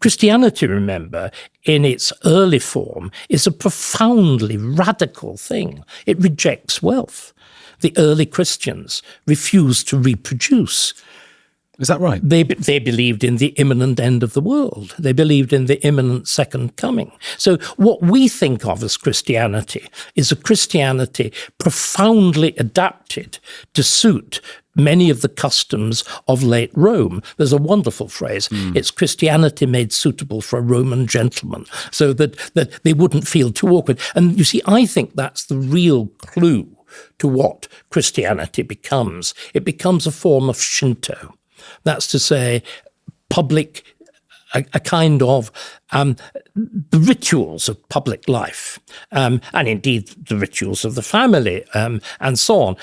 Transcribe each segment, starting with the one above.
Christianity, remember, in its early form, is a profoundly radical thing. It rejects wealth. The early Christians refused to reproduce. Is that right? They believed in the imminent end of the world. They believed in the imminent second coming. So what we think of as Christianity is a Christianity profoundly adapted to suit many of the customs of late Rome. There's a wonderful phrase. It's Christianity made suitable for a Roman gentleman, so that they wouldn't feel too awkward. And you see, I think that's the real clue to what Christianity becomes. It becomes a form of Shinto. That's to say, public, a kind of the rituals of public life, and indeed the rituals of the family, and so on,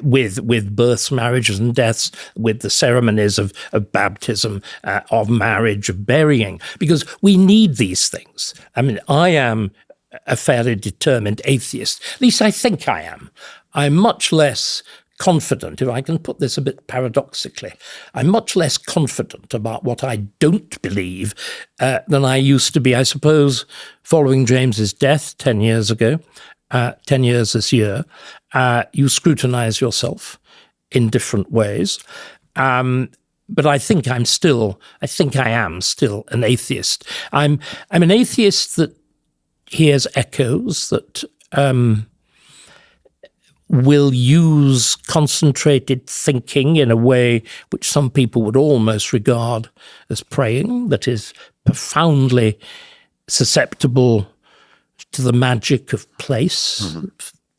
with births, marriages and deaths, with the ceremonies of baptism, of marriage, of burying, because we need these things. I mean, I am a fairly determined atheist. At least I think I am. I'm much less confident, if I can put this a bit paradoxically, I'm much less confident about what I don't believe than I used to be, I suppose, following James's death 10 years ago, 10 years this year. You scrutinize yourself in different ways. But I think I am still an atheist. I'm an atheist that hears echoes, that will use concentrated thinking in a way which some people would almost regard as praying, that is profoundly susceptible to the magic of place.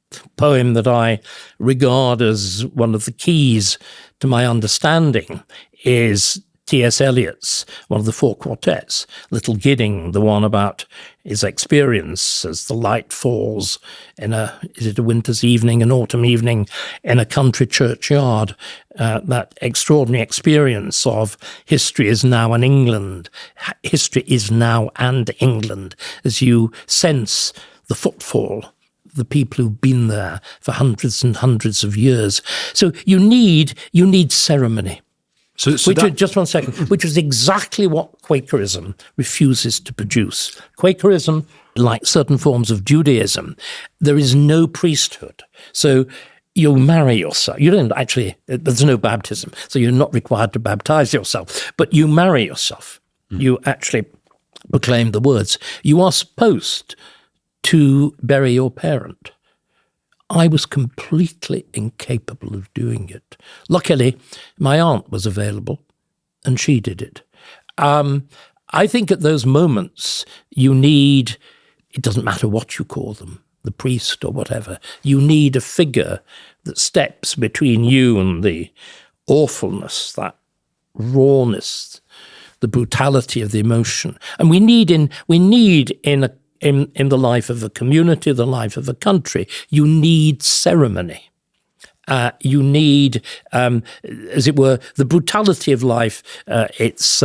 The poem that I regard as one of the keys to my understanding is T.S. Eliot's, one of the four quartets, Little Gidding, the one about his experience as the light falls in a winter's evening, an autumn evening in a country churchyard, that extraordinary experience of history is now and England, as you sense the footfall, the people who've been there for hundreds and hundreds of years. So you need ceremony. Just one second, which is exactly what Quakerism refuses to produce. Quakerism, like certain forms of Judaism, there is no priesthood. So you marry yourself. You don't actually, there's no baptism, so you're not required to baptize yourself, but you marry yourself. You actually proclaim the words. You are supposed to bury your parent. I was completely incapable of doing it. Luckily, my aunt was available, and she did it. I think at those moments, you need, it doesn't matter what you call them, the priest or whatever, you need a figure that steps between you and the awfulness, that rawness, the brutality of the emotion. And we need in the life of a community, the life of a country, you need ceremony. You need, as it were, the brutality of life. It's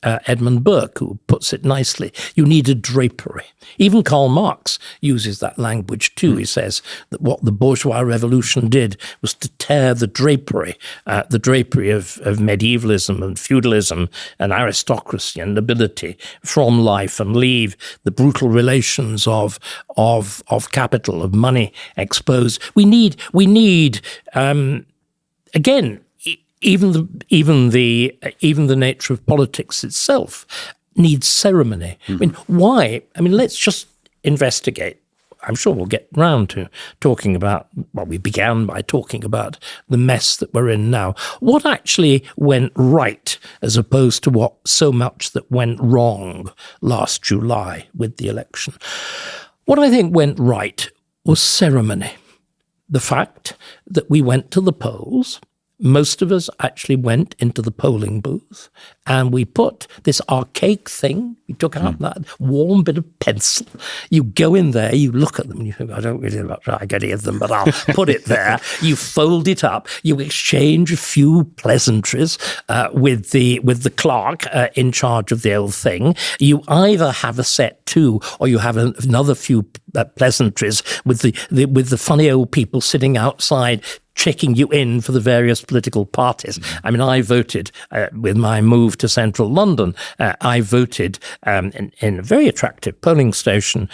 Edmund Burke who puts it nicely. You need a drapery. Even Karl Marx uses that language too. He says that what the bourgeois revolution did was to tear the drapery of medievalism and feudalism and aristocracy and nobility from life and leave the brutal relations of capital, of money exposed. We need again. Even the nature of politics itself needs ceremony. I mean, why? I mean, let's just investigate. I'm sure we'll get round to talking about, well, we began by talking about the mess that we're in now. What actually went right as opposed to what so much that went wrong last July with the election? What I think went right was ceremony. The fact that we went to the polls. Most of us actually went into the polling booth and we put this archaic thing, we took out that warm bit of pencil. You go in there, you look at them and you think, I don't really like any of them, but I'll put it there. You fold it up, you exchange a few pleasantries with the clerk in charge of the old thing. You either have a set two or you have another few pleasantries with the funny old people sitting outside checking you in for the various political parties. I mean, I voted with my move to central London. I voted in a very attractive polling station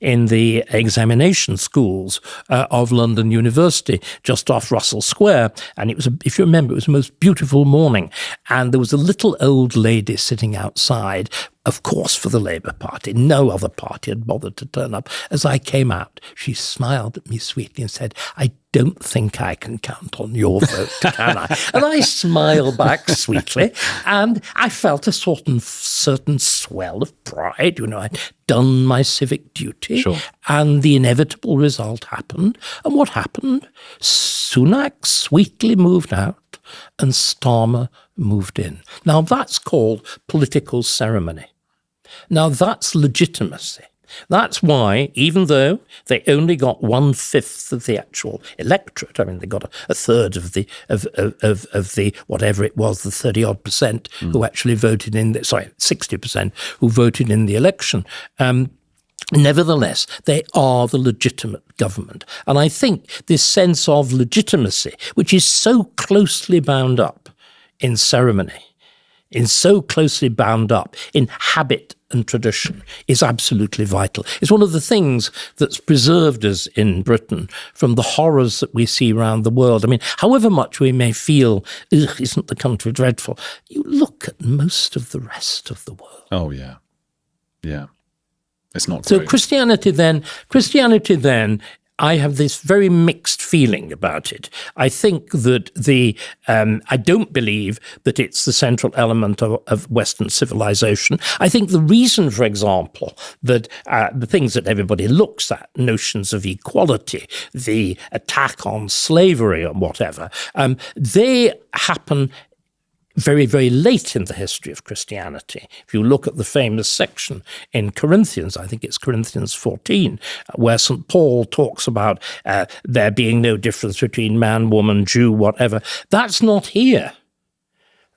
in the examination schools of London University, just off Russell Square. And it was, if you remember, it was the most beautiful morning. And there was a little old lady sitting outside, of course, for the Labour Party. No other party had bothered to turn up. As I came out, she smiled at me sweetly and said, "I don't think I can count on your vote, can I?" And I smiled back sweetly, and I felt a certain swell of pride. You know, I'd done my civic duty, Sure. and the inevitable result happened. And what happened? Sunak sweetly moved out, and Starmer moved in. Now, that's called political ceremony. Now, that's legitimacy. That's why, even though they only got 1/5 of the actual electorate, I mean, they got a third of the whatever it was, the 30-odd% who actually voted in, 60% who voted in the election. Nevertheless, they are the legitimate government. And I think this sense of legitimacy, which is so closely bound up in ceremony, so closely bound up in habit and tradition, is absolutely vital. It's one of the things that's preserved us in Britain from the horrors that we see around the world. I mean, however much we may feel, isn't the country dreadful, you look at most of the rest of the world. Oh, yeah. Yeah. It's not so great. Christianity then, I have this very mixed feeling about it. I think that I don't believe that it's the central element of Western civilization. I think the reason, for example, that the things that everybody looks at, notions of equality, the attack on slavery and whatever, they happen very, very late in the history of Christianity. If you look at the famous section in Corinthians, I think it's Corinthians 14, where St. Paul talks about there being no difference between man, woman, Jew, whatever. That's not here.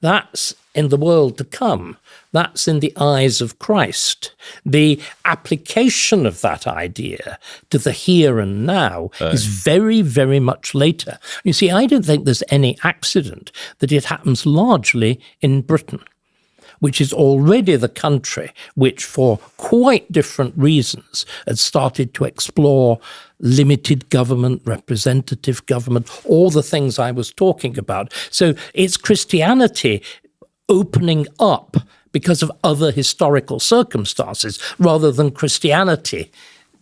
That's in the world to come. That's in the eyes of Christ. The application of that idea to the here and now is very, very much later. You see, I don't think there's any accident that it happens largely in Britain, which is already the country which, for quite different reasons, had started to explore limited government, representative government, all the things I was talking about. So it's Christianity opening up because of other historical circumstances, rather than Christianity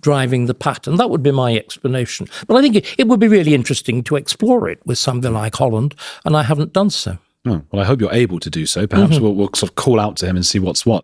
driving the pattern. That would be my explanation. But I think it would be really interesting to explore it with something like Holland, and I haven't done so. Oh, well, I hope you're able to do so. Perhaps we'll sort of call out to him and see what's what.